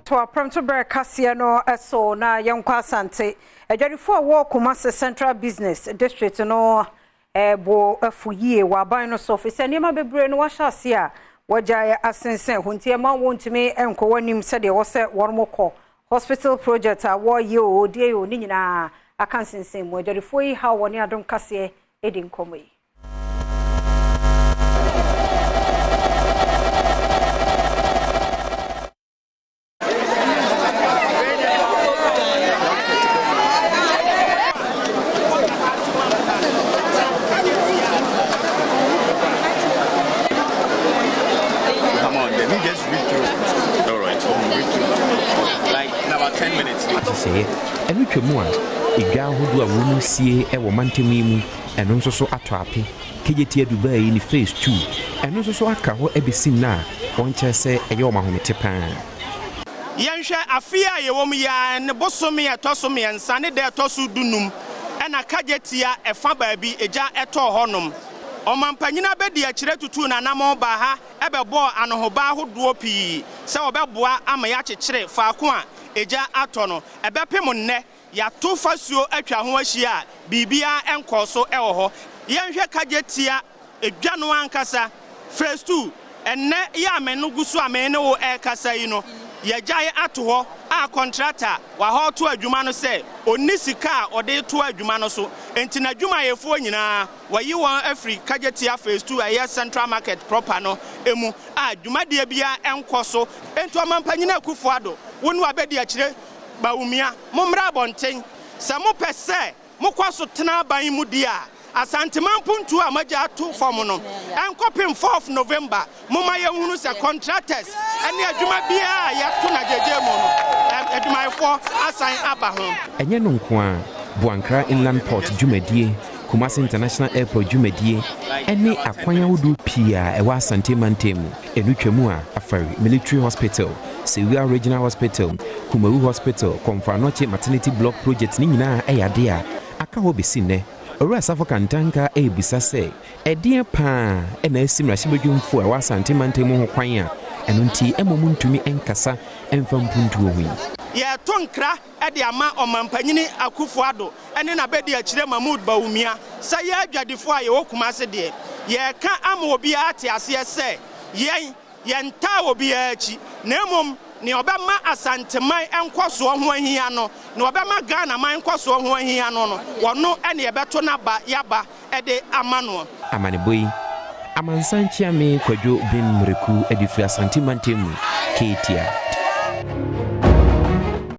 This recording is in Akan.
To Premtobre Kasee no eso na yankwa asante adwarifo wo Kumasi Central Business District no bo afuye wa ban no so fese niam bebre no wahase a wagya asensen huntie ma wontimi enko wanim sede wo se wormokọ hospital project a wo ye o die o ni nyina akansensen mo adwarifo yi ha woni Adom Kasee edin komo yi. Enu twemu a igwa hodo a womu sie e wo mantemi mu enu nso so atoape kejeti Dubai ni phase 2 enu nso so aka ho ebesi na wonche se eye o mahomete pan yenhwe afia ye wom ya ne bosome etosome ensa ne de etosu dunum ena kajetia efa baabi eja eto honom omampanyina bedi akire tutu na namo ba ha ebebo anohoba hodo pii se obeboa ama ya kekere faako a eja atono ebepem nne ya to fasuo atwa ho ahia bibia enkoso ewo ho yenhwe kajetia edwa no ankasa phase 2 enne ya amenugusu amene wo ekasa yi no yagyae ato ho a contractor wa ho to adwuma no se onni sika ode to adwuma no so enti na adwuma yefo nyina wayi won afri kajetia phase 2 aye central market proper no emu a adwuma de bia enkoso enti omampanyina akufo ado wonu abedi akire bawumia momra bonten se mo pese mo kwaso tena ban mu dia asanteman puntu a maja to form no enkopim 4th November moma ye hunu se contractors ene adwuma bia ya to na jeje mo no adwuma efo asan aba ho enye no nko a Buankra Inland Port Dwumadie Kumasi International Airport Dwumadie ene akwanya wodu pia ewa asante mantemu enu twemu a afari military hospital Sewia Regional Hospital Kumawu Hospital Komfanoche Maternity Block Project ni nyina eyade a aka ho besi ne Ora safo kantanka ebisa se edie pa ena esimra shibedwumfo ewa asante mantemu ho kwan a eno nti emomu ntumi enkasa emfampuntu owi ye tonkra ede ama omampanyini akufo ado ene na bedi akire Mahmoud Bawumia sa ye adwadefo a ye wo Kumasi de ye ka ama obi ate ase se ye nta obi achi na emom ni obema asanteman enkoso ho ahia no na obema Ghana man enkoso ho ahia no wono ene ye beto na ba yaba ede amano amaneboyi amansanchi ame kwadwo bin mreku edifia asante mantemu ketia